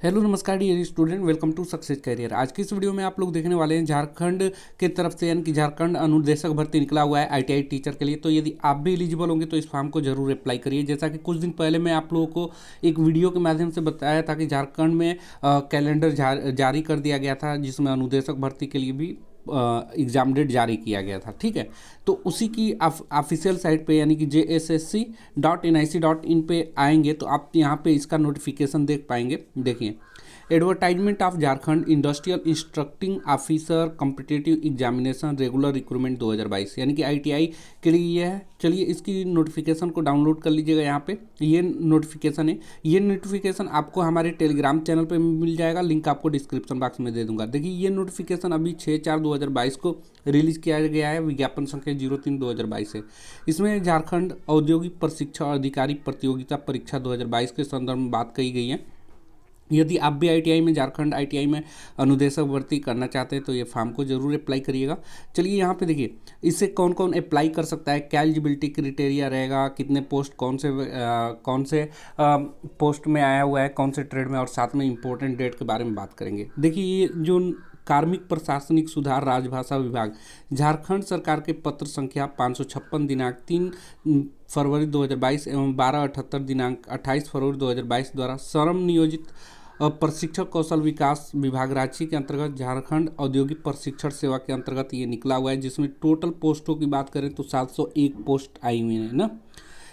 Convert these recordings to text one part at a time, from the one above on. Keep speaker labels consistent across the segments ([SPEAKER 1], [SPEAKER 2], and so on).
[SPEAKER 1] Hello नमस्कार dear student, welcome to success career. आज की इस वीडियो में आप लोग देखने वाले हैं झारखंड के तरफ से यानी कि झारखंड अनुदेशक भर्ती निकला हुआ है आईटीआई टीचर के लिए। तो यदि आप भी एलिजिबल होंगे तो इस फॉर्म को जरूर अप्लाई करिए। जैसा कि कुछ दिन पहले मैं आप लोगों को एक वीडियो के माध्यम से बताया था कि झारखंड में कैलेंडर जारी कर दिया गया था जिसमें अनुदेशक भर्ती के लिए भी एग्ज़ाम डेट जारी किया गया था। ठीक है, तो उसी की ऑफिशियल साइट पे यानी कि JSSC.nic.in पे आएंगे तो आप यहाँ पे इसका नोटिफिकेशन देख पाएंगे। देखिए, advertisement of Jharkhand industrial instructing officer competitive examination regular recruitment 2022 यानी कि आईटीआई के लिए ये है। चलिए इसकी नोटिफिकेशन को डाउनलोड कर लीजिएगा। यहाँ पे ये नोटिफिकेशन है। ये नोटिफिकेशन आपको हमारे टेलीग्राम चैनल पे मिल जाएगा, लिंक आपको डिस्क्रिप्शन बॉक्स में दे दूंगा। देखिए, ये नोटिफिकेशन अभी 6/4/2022 को रिलीज किया गया है, विज्ञापन संख्या 03/2022 है। इसमें झारखंड औद्योगिक प्रशिक्षण अधिकारी प्रतियोगिता परीक्षा 2022 के संदर्भ में बात कही गई है। यदि आप भी आईटीआई में झारखंड आईटीआई में अनुदेशक भर्ती करना चाहते हैं तो ये फॉर्म को जरूर अप्लाई करिएगा। चलिए यहाँ पे देखिए, इससे कौन कौन अप्लाई कर सकता है, क्या एलिजिबिलिटी क्राइटेरिया रहेगा, कितने पोस्ट कौन से पोस्ट में आया हुआ है, कौन से ट्रेड में, और साथ में इंपॉर्टेंट डेट के बारे में बात करेंगे। देखिए, ये जो कार्मिक प्रशासनिक सुधार राजभाषा विभाग झारखंड सरकार के पत्र संख्या 556 दिनांक 3 फरवरी 2022 एवं 1278 दिनांक 28 फरवरी 2022 द्वारा श्रम नियोजित प्रशिक्षक कौशल विकास विभाग रांची के अंतर्गत झारखंड औद्योगिक प्रशिक्षण सेवा के अंतर्गत ये निकला हुआ है, जिसमें टोटल पोस्टों की बात करें तो 701 पोस्ट आई हुई है ना।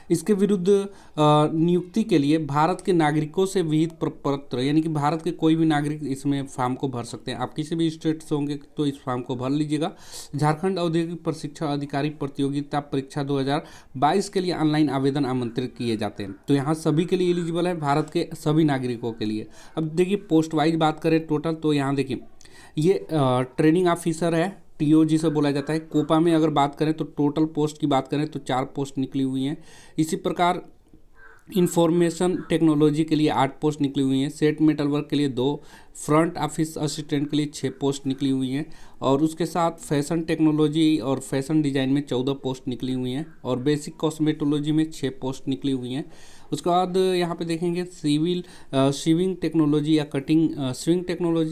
[SPEAKER 1] इसके विरुद्ध नियुक्ति के लिए भारत के नागरिकों से विहित प्रपत्र यानी कि भारत के कोई भी नागरिक इसमें फॉर्म को भर सकते हैं। आप किसी भी स्टेट से होंगे तो इस फॉर्म को भर लीजिएगा। झारखंड औद्योगिक प्रशिक्षण अधिकारी प्रतियोगिता परीक्षा 2022 के लिए ऑनलाइन आवेदन आमंत्रित किए जाते हैं। तो यहाँ सभी के लिए एलिजिबल है, भारत के सभी नागरिकों के लिए। अब देखिए, पोस्ट वाइज बात करें टोटल तो यहाँ देखिए, ये ट्रेनिंग ऑफिसर है, टीओजी से बोला जाता है। कोपा में अगर बात करें तो टोटल पोस्ट की बात करें तो 4 पोस्ट निकली हुई हैं। इसी प्रकार इंफॉर्मेशन टेक्नोलॉजी के लिए 8 पोस्ट निकली हुई हैं। सेट मेटल वर्क के लिए 2, फ्रंट ऑफिस असिस्टेंट के लिए 6 पोस्ट निकली हुई हैं। और उसके साथ फैशन टेक्नोलॉजी और फैशन डिज़ाइन में 14 पोस्ट निकली हुई हैं। और बेसिक कॉस्मेटोलॉजी में 6 पोस्ट निकली हुई हैं। उसके बाद यहाँ पे देखेंगे स्विंग टेक्नोलॉजी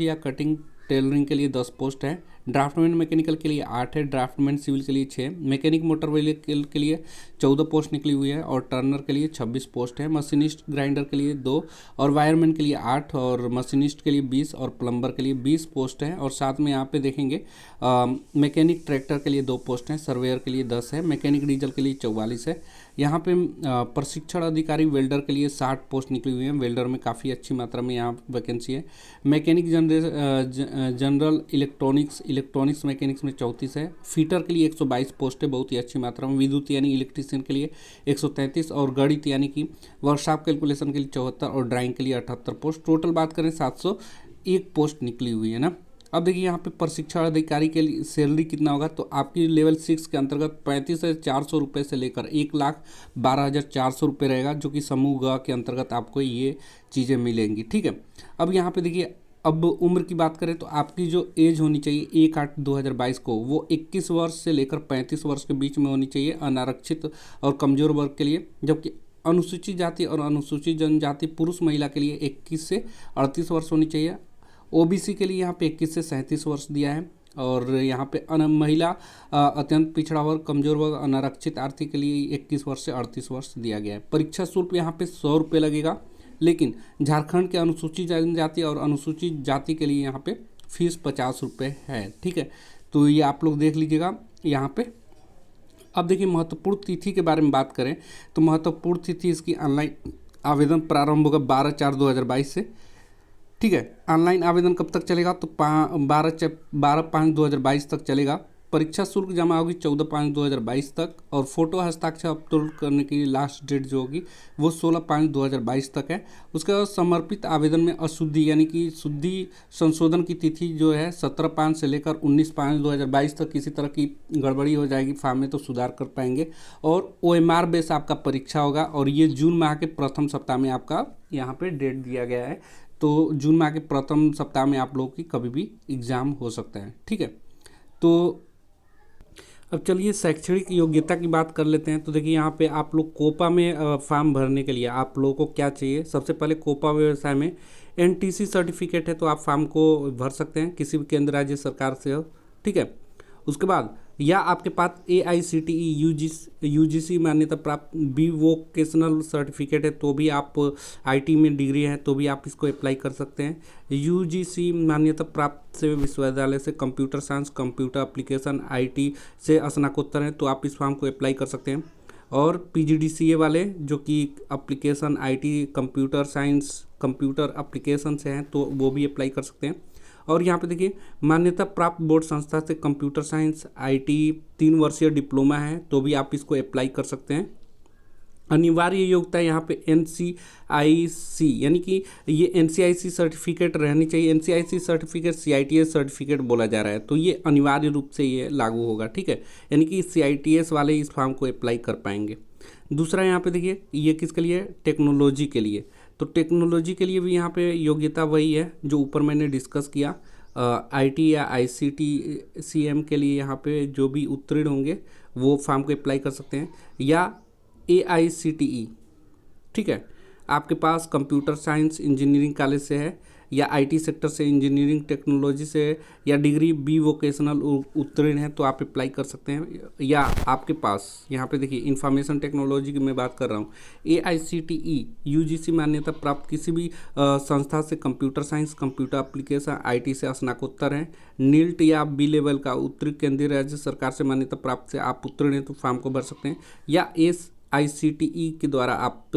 [SPEAKER 1] या कटिंग टेलरिंग के लिए 10 पोस्ट है। ड्राफ्टमैन मैकेनिकल के लिए 8 है। ड्राफ्टमैन सिविल के लिए 6, मैकेनिक मोटर व्हीकल के लिए 14 पोस्ट निकली हुई है। और टर्नर के लिए 26 पोस्ट है। मशीनिस्ट ग्राइंडर के लिए 2 और वायरमैन के लिए 8 और मशीनिस्ट के लिए 20 और प्लम्बर के लिए 20 पोस्ट है। और साथ में यहाँ पे देखेंगे मैकेनिक ट्रैक्टर के लिए 2 पोस्ट हैं। सर्वेयर के लिए 10 है। मैकेनिक डीजल के लिए 44 है। यहाँ पे प्रशिक्षण अधिकारी वेल्डर के लिए 60 पोस्ट निकली हुई हैं। वेल्डर में काफ़ी अच्छी मात्रा में यहाँ वैकेंसी है। मैकेनिक जनरल इलेक्ट्रॉनिक्स मैकेनिक्स में 34 है। फीटर के लिए 122 पोस्ट है, बहुत ही अच्छी मात्रा में। विद्युत यानी इलेक्ट्रीशियन के लिए 133 और गणित यानी कि वर्कशॉप कैलकुलेशन के लिए 74 और ड्राइंग के लिए 78 पोस्ट। टोटल बात करें 701 पोस्ट निकली हुई है ना। अब देखिए, यहाँ पे प्रशिक्षण अधिकारी के लिए सैलरी कितना होगा, तो आपकी लेवल 6 के अंतर्गत 35,400 रुपये से लेकर 1,12,400 रुपये रहेगा, जो कि समूह ग के अंतर्गत आपको ये चीज़ें मिलेंगी। ठीक है, अब यहाँ पे देखिए, अब उम्र की बात करें तो आपकी जो एज होनी चाहिए 1/8/2022 को वो 21 वर्ष से लेकर 35 वर्ष के बीच में होनी चाहिए अनारक्षित और कमज़ोर वर्ग के लिए। जबकि अनुसूचित जाति और अनुसूचित जनजाति पुरुष महिला के लिए 21 से 38 वर्ष होनी चाहिए। ओबीसी के लिए यहाँ पे 21 से 37 वर्ष दिया है। और यहाँ पे महिला अत्यंत पिछड़ा वर्ग, कमजोर वर्ग, अनारक्षित आर्थिक के लिए 21 वर्ष से 38 वर्ष दिया गया है। परीक्षा शुल्क यहाँ पे 100 रुपये लगेगा, लेकिन झारखंड के अनुसूचित जनजाति और अनुसूचित जाति के लिए यहाँ पे फीस 50 रुपये है। ठीक है, तो ये आप लोग देख लीजिएगा यहाँ पे। अब देखिए, महत्वपूर्ण तिथि के बारे में बात करें तो महत्वपूर्ण तिथि इसकी ऑनलाइन आवेदन प्रारंभ होगा 12/4/2022 से। ठीक है, ऑनलाइन आवेदन कब तक चलेगा तो 12/5/2022 तक चलेगा। परीक्षा शुल्क जमा होगी 14/5/2022 तक। और फोटो हस्ताक्षर अपलोड करने की लास्ट डेट जो होगी वो 16/5/2022 तक है। उसके बाद समर्पित आवेदन में अशुद्धि यानी कि शुद्धि संशोधन की तिथि जो है 17/5 से लेकर 19/5/2022 तक किसी तरह की गड़बड़ी हो जाएगी फॉर्म में तो सुधार कर पाएंगे। और OMR बेस आपका परीक्षा होगा और ये जून माह के प्रथम सप्ताह में आपका यहाँ पे डेट दिया गया है। तो जून माह के प्रथम सप्ताह में आप लोगों की कभी भी एग्ज़ाम हो सकता है। ठीक है, तो अब चलिए शैक्षणिक योग्यता की बात कर लेते हैं। तो देखिए यहाँ पे आप लोग कोपा में फॉर्म भरने के लिए आप लोगों को क्या चाहिए, सबसे पहले कोपा व्यवसाय में एनटीसी सर्टिफिकेट है तो आप फॉर्म को भर सकते हैं, किसी भी केंद्र राज्य सरकार से हो, ठीक है। उसके बाद या आपके पास AICTE UGC मान्यता प्राप्त बी वोकेशनल सर्टिफिकेट है तो भी आप IT में डिग्री है तो भी आप इसको अप्लाई कर सकते हैं। UGC मान्यता प्राप्त से विश्वविद्यालय से computer science computer application IT से स्नातकोत्तर हैं तो आप इस फॉर्म को अप्लाई कर सकते हैं। और PGDCA वाले जो कि application IT computer science computer application से हैं तो वो भी अप्लाई कर सकते हैं। और यहाँ पे देखिए मान्यता प्राप्त बोर्ड संस्था से कंप्यूटर साइंस IT 3 वर्षीय डिप्लोमा है तो भी आप इसको अप्लाई कर सकते हैं। अनिवार्य योग्यता यहाँ पे NCIC यानी कि ये NCIC सर्टिफिकेट रहनी चाहिए। NCIC सर्टिफिकेट CITS सर्टिफिकेट बोला जा रहा है तो ये अनिवार्य रूप से ये लागू होगा, ठीक है। यानी कि CITS वाले इस फॉर्म को अप्लाई कर पाएंगे। दूसरा यहाँ पे देखिए ये किसके लिए, टेक्नोलॉजी के लिए। तो टेक्नोलॉजी के लिए भी यहाँ पे योग्यता वही है जो ऊपर मैंने डिस्कस किया। IT या ICT CM के लिए यहाँ पे जो भी उत्तीर्ण होंगे वो फॉर्म को अप्लाई कर सकते हैं, या AICTE, ठीक है। आपके पास कंप्यूटर साइंस इंजीनियरिंग कॉलेज से है या IT सेक्टर से इंजीनियरिंग टेक्नोलॉजी से या डिग्री बी वोकेशनल उत्तीर्ण है तो आप अप्लाई कर सकते हैं। या आपके पास यहाँ पे देखिए इंफॉर्मेशन टेक्नोलॉजी की मैं बात कर रहा हूँ, AICTE UGC मान्यता प्राप्त किसी भी संस्था से computer science computer application IT से स्नातकोत्तर है, NILT या B लेवल का उत्तरी केंद्रीय राज्य सरकार से मान्यता प्राप्त से आप उत्तीर्ण हैं तो फॉर्म को भर सकते हैं। या AICTE के द्वारा आप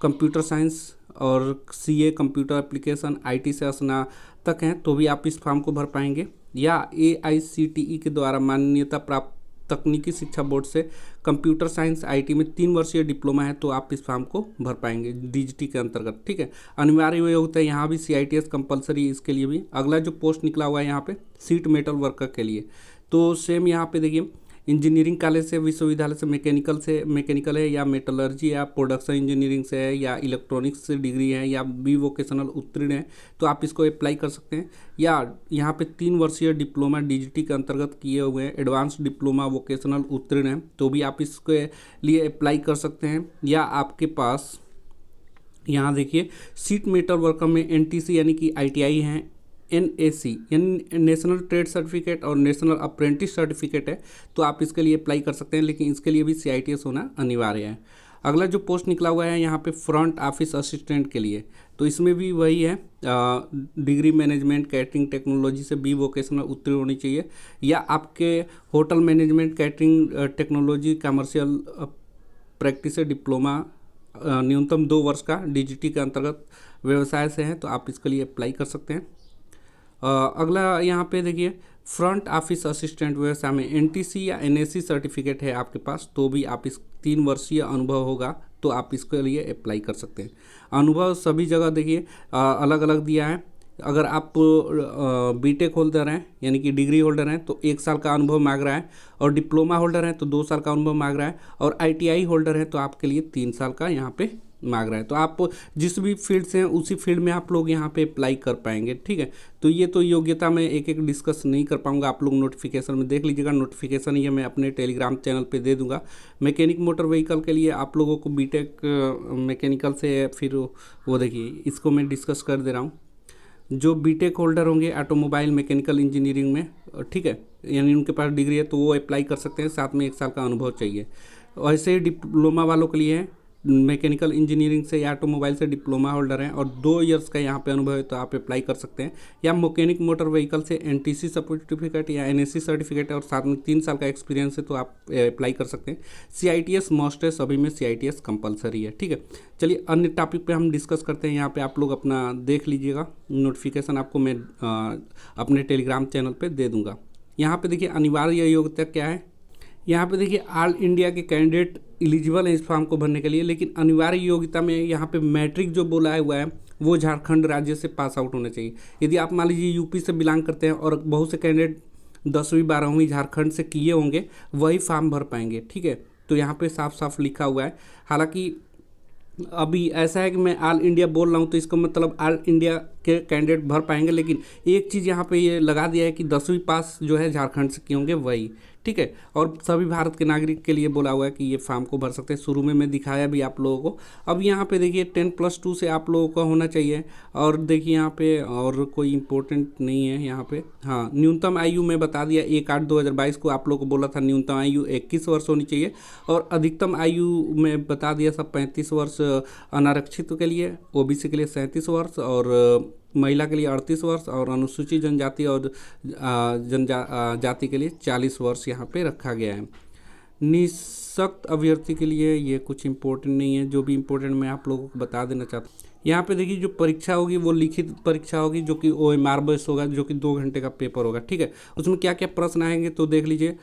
[SPEAKER 1] कंप्यूटर साइंस और CA कंप्यूटर एप्लीकेशन IT से स्नातक हैं तो भी आप इस फॉर्म को भर पाएंगे। या AICTE के द्वारा मान्यता प्राप्त तकनीकी शिक्षा बोर्ड से कंप्यूटर साइंस IT में 3 वर्षीय डिप्लोमा है तो आप इस फॉर्म को भर पाएंगे DGT के अंतर्गत, ठीक है। अनिवार्य योग्यता है यहाँ भी CITS कंपलसरी इसके लिए भी। अगला जो पोस्ट निकला हुआ है यहाँ पे सीट मेटल वर्कर के लिए, तो सेम यहाँ पे देखिए इंजीनियरिंग कॉलेज से विश्वविद्यालय से मैकेनिकल है या मेटलर्जी या प्रोडक्शन इंजीनियरिंग से है या इलेक्ट्रॉनिक्स से डिग्री है या बी वोकेशनल उत्तीर्ण है तो आप इसको अप्लाई कर सकते हैं। या यहाँ पे 3 वर्षीय डिप्लोमा DGT के अंतर्गत किए हुए हैं, एडवांस डिप्लोमा वोकेशनल उत्तीर्ण है तो भी आप इसके लिए अप्लाई कर सकते हैं। या आपके पास यहाँ देखिए सीट मेटल वर्कर में NTC यानी कि ITI हैं, NAC यानी नेशनल ट्रेड सर्टिफिकेट और नेशनल अप्रेंटिस सर्टिफिकेट है तो आप इसके लिए अप्लाई कर सकते हैं, लेकिन इसके लिए भी CITS होना अनिवार्य है। अगला जो पोस्ट निकला हुआ है यहाँ पे फ्रंट ऑफिस असिस्टेंट के लिए, तो इसमें भी वही है डिग्री मैनेजमेंट कैटरिंग टेक्नोलॉजी से बी वोकेशनल उत्तीर्ण होनी चाहिए, या आपके hotel management catering technology commercial practice से डिप्लोमा न्यूनतम 2 वर्ष का DGT के अंतर्गत व्यवसाय से है तो आप इसके लिए अप्लाई कर सकते हैं। अगला यहाँ पे देखिए फ्रंट ऑफिस असिस्टेंट व्यवसाय में NTC या NAC सर्टिफिकेट है आपके पास तो भी आप इस 3 वर्षीय अनुभव होगा तो आप इसके लिए अप्लाई कर सकते हैं। अनुभव सभी जगह देखिए अलग अलग दिया है। अगर आप BTech होल्डर हैं यानी कि डिग्री होल्डर हैं तो 1 साल का अनुभव मांग रहा है, और डिप्लोमा होल्डर हैं तो 2 साल का अनुभव मांग रहा है, और ITI होल्डर हैं तो आपके लिए 3 साल का यहाँ पे मांग रहा है। तो आप जिस भी फील्ड से हैं उसी फील्ड में आप लोग यहाँ पे अप्लाई कर पाएंगे, ठीक है। तो ये तो योग्यता मैं एक एक डिस्कस नहीं कर पाऊंगा, आप लोग नोटिफिकेशन में देख लीजिएगा। नोटिफिकेशन ये मैं अपने टेलीग्राम चैनल पे दे दूंगा। मैकेनिक मोटर व्हीकल के लिए आप लोगों को BTech मैकेनिकल से फिर वो देखिए इसको मैं डिस्कस कर दे रहा हूँ। जो BTech होल्डर होंगे ऑटोमोबाइल मैकेनिकल इंजीनियरिंग में, ठीक है, यानी उनके पास डिग्री है तो वो अप्लाई कर सकते हैं, साथ में 1 साल का अनुभव चाहिए। वैसे ही डिप्लोमा वालों के लिए है मैकेनिकल इंजीनियरिंग से या ऑटोमोबाइल से डिप्लोमा होल्डर हैं और 2 इयर्स का यहाँ पे अनुभव है तो आप अप्लाई कर सकते हैं। या मैकेनिक मोटर व्हीकल से NTC सर्टिफिकेट या NAC सर्टिफिकेट है और साथ में 3 साल का एक्सपीरियंस है तो आप अप्लाई कर सकते हैं। CITS मस्ट है, सभी में CITS कंपलसरी है, ठीक है। चलिए अन्य टॉपिक पे हम डिस्कस करते हैं। यहाँ पे आप लोग अपना देख लीजिएगा, नोटिफिकेशन आपको मैं अपने टेलीग्राम चैनल पर दे दूँगा। यहाँ पर देखिए अनिवार्य योग्यता क्या है, यहाँ पे देखिए ऑल इंडिया के कैंडिडेट एलिजिबल हैं इस फॉर्म को भरने के लिए, लेकिन अनिवार्य योग्यता में यहाँ पे मैट्रिक जो बोला हुआ है वो झारखंड राज्य से पास आउट होना चाहिए। यदि आप मान लीजिए यूपी से बिलोंग करते हैं और बहुत से कैंडिडेट 10वीं 12वीं झारखंड से किए होंगे वही फॉर्म भर पाएंगे, ठीक है। तो यहाँ पे साफ साफ लिखा हुआ है। हालांकि अभी ऐसा है कि मैं ऑल इंडिया बोल रहा हूँ तो इसका मतलब ऑल इंडिया के कैंडिडेट भर पाएंगे, लेकिन एक चीज़ यहाँ पे ये लगा दिया है कि 10वीं पास जो है झारखंड से किए होंगे वही, ठीक है। और सभी भारत के नागरिक के लिए बोला हुआ है कि ये फॉर्म को भर सकते हैं। शुरू में मैं दिखाया भी आप लोगों को। अब यहाँ पे देखिए 10+2 से आप लोगों का होना चाहिए। और देखिए यहाँ पे और कोई इम्पोर्टेंट नहीं है यहाँ पे। हाँ, न्यूनतम आयु में बता दिया 1/8/2022 को आप लोगों को बोला था न्यूनतम आयु 21 वर्ष होनी चाहिए। और अधिकतम आयु में बता दिया सब 35 वर्ष अनारक्षित के लिए, ओबीसी के लिए 37 वर्ष और महिला के लिए 38 वर्ष और अनुसूचित जनजाति और जाति के लिए 40 वर्ष यहाँ पे रखा गया है। निःशक्त अभ्यर्थी के लिए ये कुछ इम्पोर्टेंट नहीं है। जो भी इम्पोर्टेंट मैं आप लोगों को बता देना चाहता हूँ। यहाँ पे देखिए जो परीक्षा होगी वो लिखित परीक्षा होगी जो कि OMR बेस होगा, जो कि 2 घंटे का पेपर होगा, ठीक है। उसमें क्या क्या प्रश्न आएंगे तो देख लीजिए।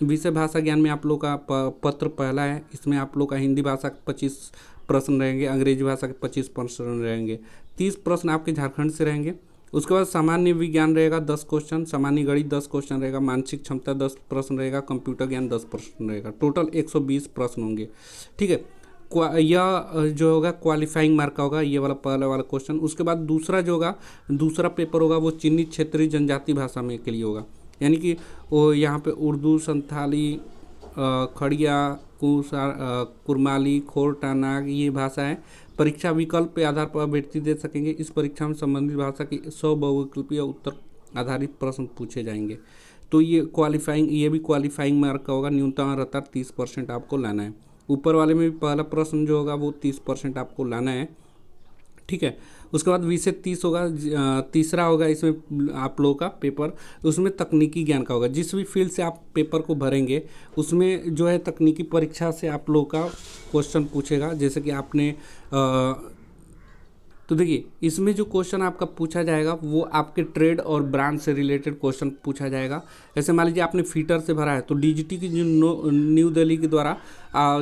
[SPEAKER 1] विषय भाषा ज्ञान में आप लोग का पत्र पहला है। इसमें आप लोग का हिंदी भाषा के 25 प्रश्न रहेंगे, अंग्रेजी भाषा के 25 प्रश्न रहेंगे। 30 प्रश्न आपके झारखंड से रहेंगे। उसके बाद सामान्य विज्ञान रहेगा 10 क्वेश्चन, सामान्य गणित 10 क्वेश्चन रहेगा, मानसिक क्षमता 10 प्रश्न रहेगा, कंप्यूटर ज्ञान 10 प्रश्न रहेगा। टोटल 120 प्रश्न होंगे, ठीक है। यह जो होगा क्वालिफाइंग मार्क का होगा, ये वाला पहला वाला क्वेश्चन। उसके बाद दूसरा जो होगा, दूसरा पेपर होगा वो चिन्हित क्षेत्रीय जनजाति भाषा में के लिए होगा। यानी कि वो यहाँ पे उर्दू, संथाली, खड़िया, कुरमाली, खोरटा, नाग ये भाषा है। परीक्षा विकल्प के आधार पर अभ्यर्थी दे सकेंगे। इस परीक्षा में संबंधित भाषा की 100 बहुविकल्पीय उत्तर आधारित प्रश्न पूछे जाएंगे। तो ये भी क्वालिफाइंग मार्क का होगा। न्यूनतम रहता 30% आपको लाना है। ऊपर वाले में भी पहला प्रश्न जो होगा वो 30% आपको लाना है, ठीक है। उसके बाद 20 से 30 होगा। तीसरा होगा इसमें आप लोगों का पेपर, उसमें तकनीकी ज्ञान का होगा। जिस भी फील्ड से आप पेपर को भरेंगे उसमें जो है तकनीकी परीक्षा से आप लोगों का क्वेश्चन पूछेगा। जैसे कि आपने तो देखिए इसमें जो क्वेश्चन आपका पूछा जाएगा वो आपके ट्रेड और ब्रांड से रिलेटेड क्वेश्चन पूछा जाएगा। ऐसे मान लीजिए आपने फीटर से भरा है तो डीजीटी की जो न्यू दिल्ली के द्वारा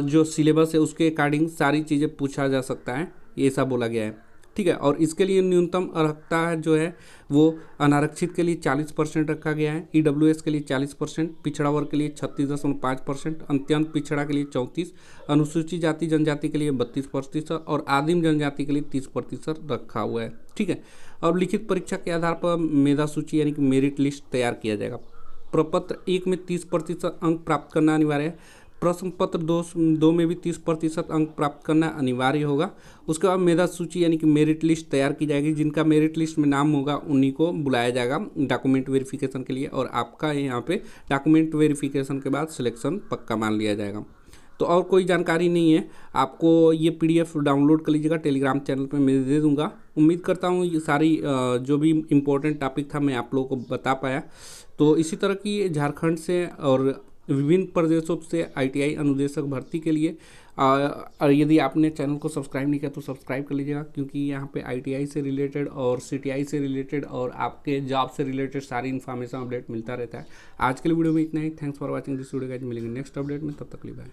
[SPEAKER 1] जो सिलेबस है उसके अकॉर्डिंग सारी चीज़ें पूछा जा सकता है, ये ऐसा बोला गया है, ठीक है। और इसके लिए न्यूनतम अर्हता जो है वो अनारक्षित के लिए 40% रखा गया है, EWS के लिए 40%, पिछड़ा वर्ग के लिए 36.5%, अत्यंत पिछड़ा के लिए 34%, अनुसूचित जाति जनजाति के लिए 32% और आदिम जनजाति के लिए 30% रखा हुआ है, ठीक है। अब लिखित परीक्षा के आधार पर मेधा सूची यानी कि मेरिट लिस्ट तैयार किया जाएगा। प्रपत्र 1 में 30% अंक प्राप्त करना अनिवार्य है। प्रश्न पत्र 2 में भी 30% अंक प्राप्त करना अनिवार्य होगा। उसके बाद मेधा सूची यानी कि मेरिट लिस्ट तैयार की जाएगी। जिनका मेरिट लिस्ट में नाम होगा उन्हीं को बुलाया जाएगा डॉक्यूमेंट वेरिफिकेशन के लिए, और आपका यहाँ पे डॉक्यूमेंट वेरिफिकेशन के बाद सिलेक्शन पक्का मान लिया जाएगा। तो और कोई जानकारी नहीं है, आपको ये PDF डाउनलोड कर लीजिएगा, टेलीग्राम चैनल पे मैं दे दूँगा। उम्मीद करता हूँ ये सारी जो भी इम्पोर्टेंट टॉपिक था मैं आप लोगों को बता पाया। तो इसी तरह की झारखंड से और विभिन्न प्रदेशों से ITI अनुदेशक भर्ती के लिए और यदि आपने चैनल को सब्सक्राइब नहीं किया तो सब्सक्राइब कर लीजिएगा, क्योंकि यहाँ पे ITI से रिलेटेड और CTI से रिलेटेड और आपके जॉब से रिलेटेड सारी इन्फॉर्मेशन अपडेट मिलता रहता है। आज के लिए वीडियो में इतना ही। Thanks for watching this video guys. मिलेंगे नेक्स्ट अपडेट में, तब तक के लिए बाय।